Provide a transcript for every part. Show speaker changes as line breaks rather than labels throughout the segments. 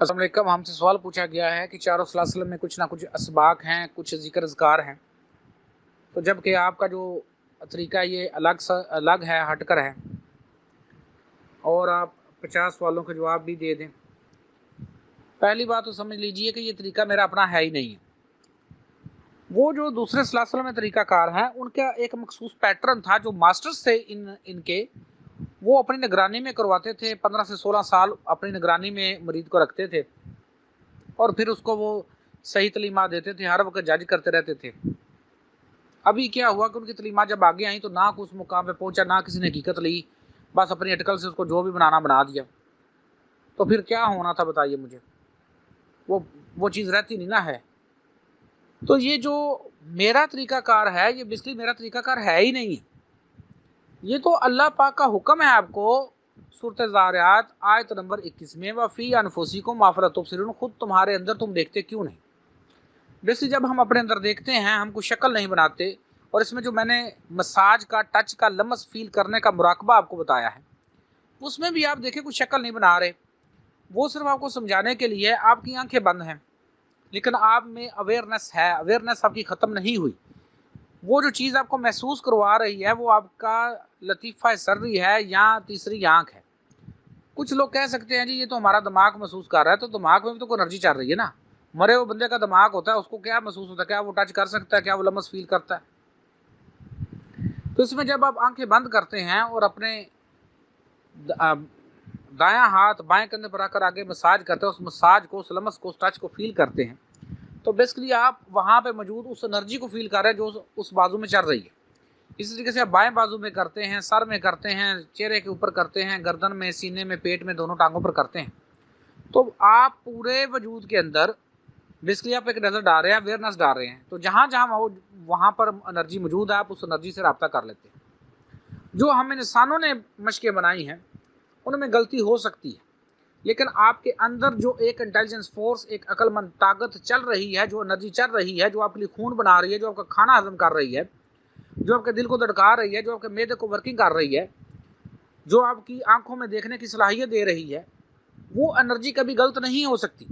अस्सलाम वालेकुम। हमसे सवाल पूछा गया है कि चारों सलासिल में कुछ ना कुछ असबाक हैं, कुछ ज़िक्र अज़कार हैं। तो जबकि आपका जो तरीका ये अलग है, हटकर है, और आप 50 सवालों के जवाब भी दे दें। पहली बात तो समझ लीजिए कि ये तरीका मेरा अपना है ही नहीं है। वो जो दूसरे सलासिल में तरीक़ाकार हैं, उनका एक मखसूस पैटर्न था जो मास्टर्स थे इनके, वो अपनी निगरानी में करवाते थे। 15 से 16 साल अपनी निगरानी में मरीज़ को रखते थे और फिर उसको वो सही तलीमात देते थे, हर वक्त जज करते रहते थे। अभी क्या हुआ कि उनकी तलीमात जब आगे आई तो ना उस मुकाम पे पहुंचा, ना किसी ने हकीकत ली, बस अपनी अटकल से उसको जो भी बनाना बना दिया। तो फिर क्या होना था बताइए मुझे? वो चीज़ रहती नहीं ना है। तो ये जो मेरा तरीकाकार है, ये बेसिकली मेरा तरीकाकार है ही नहीं। ये तो अल्लाह पाक का हुक्म है आपको। सूरत ज़ारियात आयत नंबर 21 में, वफ़ी अनफुसिकुम अफला तुबसिरून, खुद तुम्हारे अंदर तुम देखते क्यों नहीं। बेसिकली जब हम अपने अंदर देखते हैं, हम कोई शक्ल नहीं बनाते। और इसमें जो मैंने मसाज का, टच का, लम्स फील करने का मुराकबा आपको बताया है, उसमें भी आप देखें कोई शक्ल नहीं बना रहे। वो सिर्फ आपको समझाने के लिए आपकी आंखें बंद हैं, लेकिन आप में अवेयरनेस है, अवेयरनेस आपकी ख़त्म नहीं हुई। वो जो चीज़ आपको महसूस करवा रही है वो आपका लतीफ़ा सर्री है या तीसरी आंख है। कुछ लोग कह सकते हैं जी ये तो हमारा दिमाग महसूस कर रहा है, तो दिमाग में भी तो कोई एनर्जी चल रही है ना। मरे हुए बंदे का दिमाग होता है, उसको क्या महसूस होता है? क्या वो टच कर सकता है? क्या वो लम्स फील करता है? तो इसमें जब आप आंखें बंद करते हैं और अपने दायां हाथ बाएं कंधे पर रखकर आगे मसाज करते हैं, उस मसाज को, उस लम्स को, उस टच को फील करते हैं, तो बेसिकली आप वहां पे मौजूद उस एनर्जी को फील कर रहे हैं जो उस बाजू में चल रही है। इसी तरीके से आप बाएं बाजू में करते हैं, सर में करते हैं, चेहरे के ऊपर करते हैं, गर्दन में, सीने में, पेट में, दोनों टांगों पर करते हैं। तो आप पूरे वजूद के अंदर बेसिकली आप एक नज़र डाल रहे हैं, अवेयरनेस डाल रहे हैं। तो जहाँ जहाँ वहाँ पर एनर्जी मौजूद है, आप उस एनर्जी से रब्ता कर लेते हैं। जो हम इंसानों ने मशक़ें बनाई हैं उनमें गलती हो सकती है, लेकिन आपके अंदर जो एक इंटेलिजेंस फोर्स, एक अक्लमंद ताकत चल रही है, जो एनर्जी चल रही है, जो आपके लिए खून बना रही है, जो आपका खाना हजम कर रही है, जो आपके दिल को धड़का रही है, जो आपके मैदे को वर्किंग कर रही है, जो आपकी आंखों में देखने की सलाहियत दे रही है, वो एनर्जी कभी गलत नहीं हो सकती।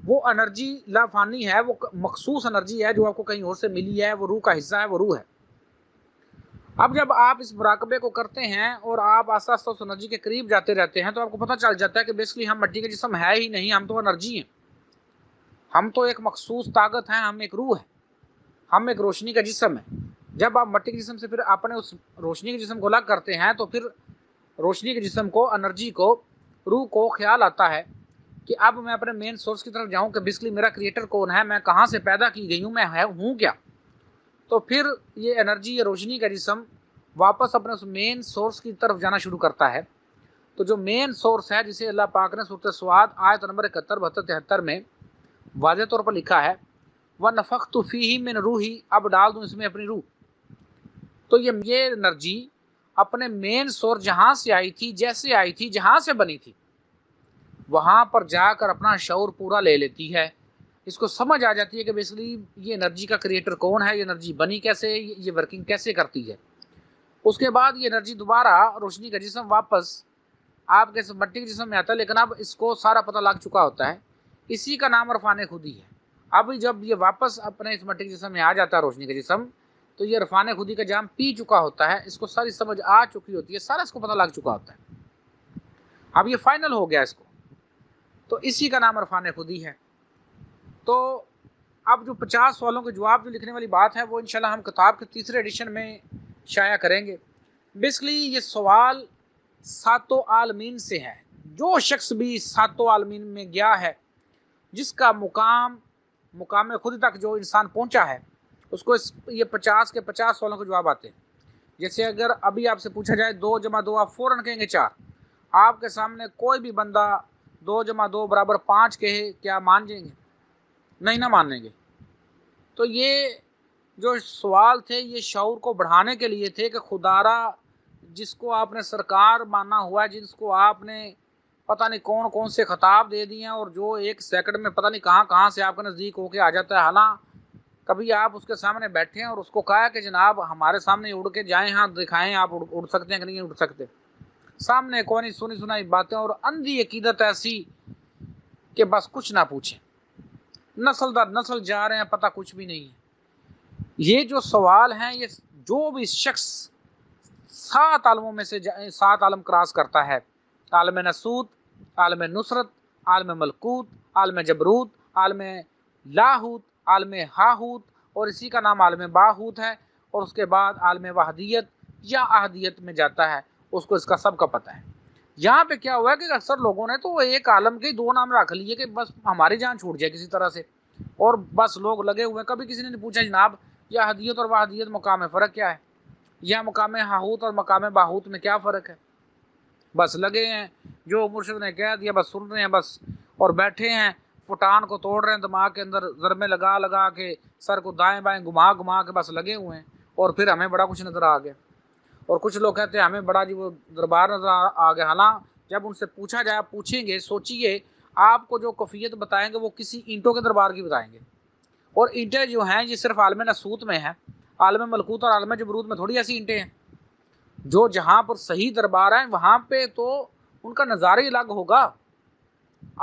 वो एनर्जी लाफानी है, वो मखसूस एनर्जी है जो आपको कहीं और से मिली है, वो रूह का हिस्सा है, वो रूह है। अब जब आप इस मुराकबे को करते हैं और आप आस्ता आस्ता उस एनर्जी के करीब जाते रहते हैं, तो आपको पता चल जाता है कि बेसिकली हम मिट्टी के जिस्म है ही नहीं, हम तो एनर्जी हैं। हम तो एक मखसूस ताकत हैं, हम एक रूह है, हम एक रोशनी का जिस्म है। जब आप मिट्टी के जिस्म से फिर अपने उस रोशनी के जिस्म को अलग करते हैं, तो फिर रोशनी के जिस्म को, एनर्जी को, रूह को ख्याल आता है कि अब मैं अपने मेन सोर्स की तरफ जाऊं कि बेसिकली मेरा क्रिएटर कौन है, मैं कहाँ से पैदा की गई हूँ, मैं हूँ क्या। तो फिर ये एनर्जी, ये रोशनी का जिस्म वापस अपने उस मेन सोर्स की तरफ जाना शुरू करता है। तो जो मेन सोर्स है, जिसे अल्लाह पाक ने सूरत स्वाद आयत नंबर 71, 72, 73 में वाज़ेह तौर पर लिखा है, व नफ़ख्तु फ़ीही मिन रूही, अब डाल दूँ इसमें अपनी रूह। तो ये एनर्जी अपने मेन सोर्स जहाँ से आई थी, जैसे आई थी, जहाँ से बनी थी, वहाँ पर जाकर अपना शऊर पूरा ले लेती है। इसको समझ आ जाती है कि बेसिकली ये एनर्जी का क्रिएटर कौन है, ये एनर्जी बनी कैसे, ये वर्किंग कैसे करती है। उसके बाद ये एनर्जी दोबारा रोशनी का जिस्म वापस आपके मिट्टी के जिस्म में आता है, लेकिन अब इसको सारा पता लग चुका होता है। इसी का नाम इरफान खुदी है। अब जब ये वापस अपने इस मिट्टी के जिस्म में आ जाता है, रोशनी का जिस्म, तो ये इरफान खुदी का जाम पी चुका होता है, इसको सारी समझ आ चुकी होती है, सारा इसको पता लग चुका होता है। अब ये फाइनल हो गया इसको, तो इसी का नाम इरफान खुदी है। तो अब जो 50 सवालों के जवाब जो लिखने वाली बात है, वो इंशाल्लाह हम किताब के तीसरे एडिशन में शाया करेंगे। बेसिकली ये सवाल सातों आलमीन से है। जो शख्स भी सातों आलमीन में गया है, जिसका मुकाम खुद तक जो इंसान पहुंचा है, उसको ये 50 के 50 सवालों के जवाब आते हैं। जैसे अगर अभी आपसे पूछा जाए 2 जमा 2, आप फ़ौरन कहेंगे 4। आपके सामने कोई भी बंदा 2 जमा 2 बराबर 5 कहे, क्या मान जाएंगे? नहीं ना मानेंगे। तो ये जो सवाल थे, ये शऊर को बढ़ाने के लिए थे कि खुदारा जिसको आपने सरकार माना हुआ है, जिसको आपने पता नहीं कौन कौन से खिताब दे दिए हैं, और जो 1 सेकंड में पता नहीं कहाँ कहाँ से आपके नज़दीक होके आ जाता है। हालांकि कभी आप उसके सामने बैठे हैं और उसको कहा कि जनाब हमारे सामने उड़ के जाएं, हाँ दिखाएं आप उड़ सकते हैं कि नहीं उड़ सकते। सामने कौन सुनी सुनाई बातें और अंधी अकीदत ऐसी कि बस कुछ ना पूछें, नस्ल दर नस्ल जा रहे हैं, पता कुछ भी नहीं है। ये जो सवाल हैं, ये जो भी शख्स 7 आलमों में से 7 आलम क्रॉस करता है, आलम नसूत, आलम नुसरत, आलम मलकूत, आलम जबरूत, आलम लाहूत, आलम हाहूत, और इसी का नाम आलम बाहूत है, और उसके बाद आलम वहदियत या अहदियत में जाता है, उसको इसका सब का पता है। यहाँ पे क्या हुआ है कि अक्सर लोगों ने तो एक आलम के 2 नाम रख लिए कि बस हमारी जान छूट जाए किसी तरह से, और बस लोग लगे हुए हैं। कभी किसी ने नहीं पूछा जनाब या अहदियत और वहदियत मुकाम में फ़र्क क्या है, या मुकाम हाहूत और मुकाम बाहूत में क्या फ़र्क है। बस लगे हैं, जो मुर्शिद ने कह दिया बस सुन रहे हैं बस, और बैठे हैं फुटान को तोड़ रहे हैं, दिमाग के अंदर ज़रमे लगा लगा के, सर को दाएं बाएं घुमा घुमा के बस लगे हुए हैं। और फिर हमें बड़ा कुछ नज़र आ गया, और कुछ लोग कहते हैं हमें बड़ा जी वो दरबार नज़र आ गया। हालांकि जब उनसे पूछा जाए, पूछेंगे, सोचिए, आपको जो कैफियत बताएंगे वो किसी ईंटों के दरबार की बताएंगे, और ईंटें जो हैं ये सिर्फ आलम नसूत में है, आलम मलकूत और आलम जबरूत में थोड़ी ऐसी ईंटें हैं। जो जहाँ पर सही दरबार है वहाँ पे तो उनका नज़ारा ही अलग होगा,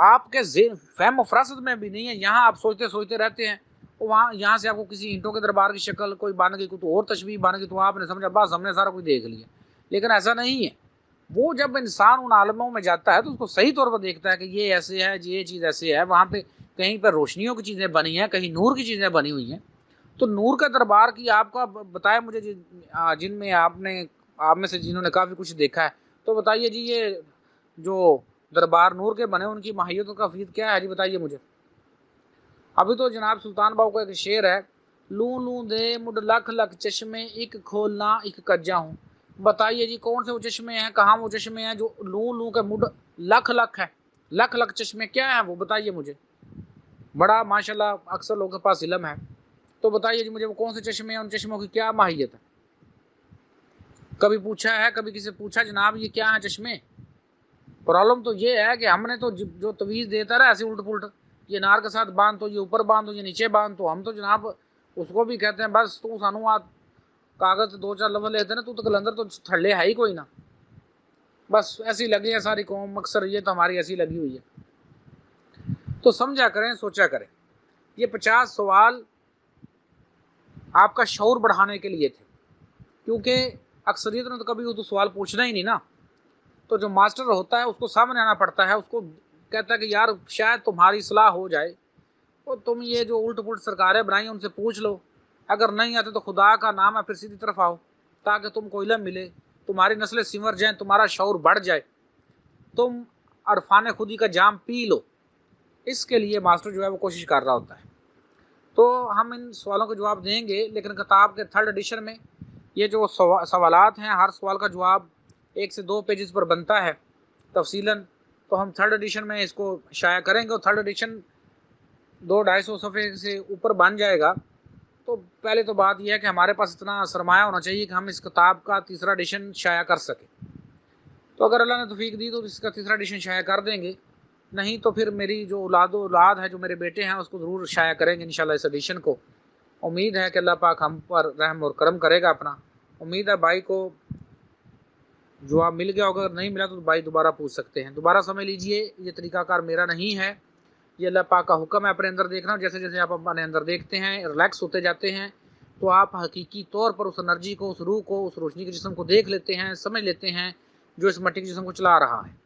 आपके फहम फरासत में भी नहीं है। यहाँ आप सोचते सोचते रहते हैं, वहाँ यहाँ से आपको किसी ईंटों के दरबार की शक्ल कोई बन गई, कोई तो और तशबीह बन गई, तो आपने समझा बस हमने सारा कुछ देख लिया। लेकिन ऐसा नहीं है। वो जब इंसान उन आलमों में जाता है तो उसको सही तौर पर देखता है कि ये ऐसे है, ये चीज़ ऐसे है। वहाँ पे कहीं पर रोशनियों की चीज़ें बनी हैं, कहीं नूर की चीज़ें बनी हुई हैं। तो नूर का दरबार की आपका बताया मुझे, जिनमें आपने, आप में से जिन्होंने काफ़ी कुछ देखा है, तो बताइए जी, ये जो दरबार नूर के बने उनकी माहियत का फीद क्या है जी, बताइए मुझे। अभी तो जनाब सुल्तान बाबू का एक शेर है, लू लू दे मुड लख लख चश्मे, एक खोलना एक कज्जा हूँ। बताइए जी कौन से वो चश्मे हैं, कहाँ वो चश्मे हैं जो लू लू के मुड लख लख है, लख लख चश्मे क्या है वो बताइए मुझे। बड़ा माशाल्लाह अक्सर लोगों के पास इल्म है, तो बताइए जी मुझे वो कौन से चश्मे हैं, उन चश्मों की क्या माहियत है। कभी पूछा है, कभी किसी पूछा जनाब ये क्या है चश्मे। प्रॉब्लम तो ये है कि हमने तो जो तवीज़ देता रहा ऐसे उल्ट पुल्ट, ये नार के साथ बांध, तो ये ऊपर बांध, तो ये नीचे बांध, तो हम तो जनाब उसको भी कहते हैं बस तू सानू आ कागज़ 2-4 लफ्ज़ लेते ना, तू तो कलंदर तो थल्ले है ही कोई ना। बस ऐसी लगी है सारी कौम, अक्सर ये तो हमारी ऐसी लगी हुई है। तो समझा करें, सोचा करें। ये 50 सवाल आपका शऊर बढ़ाने के लिए थे, क्योंकि अक्सरियत ने तो कभी वो तो सवाल पूछना ही नहीं ना। तो जो मास्टर होता है उसको सामने आना पड़ता है, उसको कहता है कि यार शायद तुम्हारी सलाह हो जाए, तो तुम ये जो उल्ट पुल्ट सरकारें बनाई उनसे पूछ लो, अगर नहीं आते तो खुदा का नाम है फिर सीधी तरफ आओ, ताकि तुमको इल्म मिले, तुम्हारी नस्लें सिमर जाएँ, तुम्हारा शऊर बढ़ जाए, तुम अरफान खुदी का जाम पी लो। इसके लिए मास्टर जो है वो कोशिश कर रहा होता है। तो हम इन सवालों के जवाब देंगे, लेकिन किताब के 3rd एडिशन में ये जो सवालात हैं, हर सवाल का जवाब 1 से 2 पेजेस पर बनता है तफसीलन। तो हम 3rd एडिशन में इसको शाया करेंगे, और 3rd एडिशन 200-250 सफ़े से ऊपर बन जाएगा। तो पहले तो बात यह है कि हमारे पास इतना सरमाया होना चाहिए कि हम इस किताब का 3रा एडिशन शाया कर सकें। तो अगर अल्लाह ने तौफीक दी तो इसका 3रा एडिशन शाया कर देंगे, नहीं तो फिर मेरी जो औलाद है, जो मेरे बेटे हैं, उसको ज़रूर शाया करेंगे इंशाल्लाह इस एडिशन को। उम्मीद है कि अल्लाह पाक हम पर रहम और करम करेगा अपना। उम्मीद है भाई को जवाब मिल गया होगा, अगर नहीं मिला तो भाई दोबारा पूछ सकते हैं। दोबारा समझ लीजिए, ये तरीकाकार मेरा नहीं है, ये अल्लाह पाक का हुक्म है अपने अंदर देखना। जैसे जैसे आप अपने अंदर देखते हैं, रिलैक्स होते जाते हैं, तो आप हकीकी तौर पर उस एनर्जी को, उस रूह को, उस रोशनी के जिस्म को देख लेते हैं, समझ लेते हैं, जो इस मट्टी के जिस्म को चला रहा है।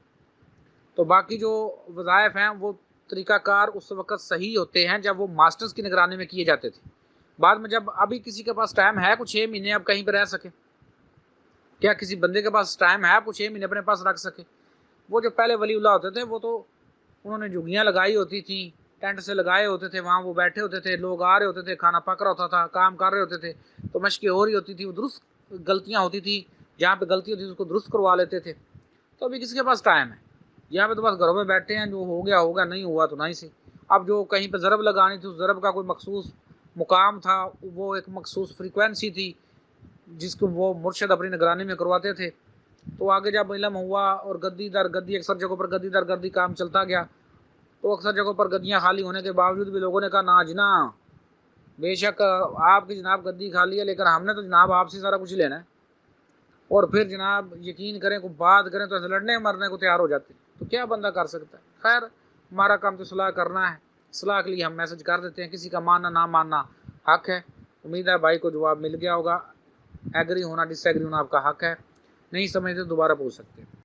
तो बाकी जो वज़ाइफ हैं वो तरीक़ाकार उस वक़्त सही होते हैं जब वो मास्टर्स की निगरानी में किए जाते थे। बाद में जब अभी किसी के पास टाइम है कुछ 6 महीने अब कहीं पर रह सके, क्या किसी बंदे के पास टाइम है कुछ 6 महीने अपने पास रख सके। वो जो पहले वलीउल्लाह होते थे वो तो उन्होंने झुग्गियाँ लगाई होती थी, टेंट से लगाए होते थे, वहाँ वो बैठे होते थे, लोग आ रहे होते थे, खाना पक रहा होता था, काम कर रहे होते थे, तो मशक़ें हो रही होती थी, वो दुरुस्त गलतियाँ होती थी, जहाँ पे गलती होती थी उसको दुरुस्त करवा लेते थे। तो अभी किसी के पास टाइम है, यहाँ पे तो बस घरों में बैठे हैं, जो हो गया होगा, नहीं हुआ तो नहीं सी। अब जो कहीं पे ज़रब लगानी थी, उस ज़रब का कोई मखसूस मुकाम था, वो एक मखसूस फ्रीक्वेंसी थी जिसको वो मुर्शिद अपनी निगरानी में करवाते थे। तो आगे जब इल्म हुआ और गद्दी दर गद्दी, अक्सर जगहों पर गद्दी दर गद्दी काम चलता गया, तो अक्सर जगहों पर गद्दियाँ खाली होने के बावजूद भी लोगों ने कहा ना जना, बेशक आपकी जनाब गद्दी खाली है, लेकिन हमने तो जनाब आपसे सारा कुछ लेना है। और फिर जनाब यकीन करें, को बात करें तो ऐसे लड़ने मरने को तैयार हो जाते। तो क्या बंदा कर सकता है। खैर, हमारा काम तो सलाह करना है, सलाह के लिए हम मैसेज कर देते हैं, किसी का मानना ना मानना हक है। उम्मीद है भाई को जवाब मिल गया होगा। एग्री होना डिसएग्री होना आपका हक है, नहीं समझते दोबारा पूछ सकते हैं।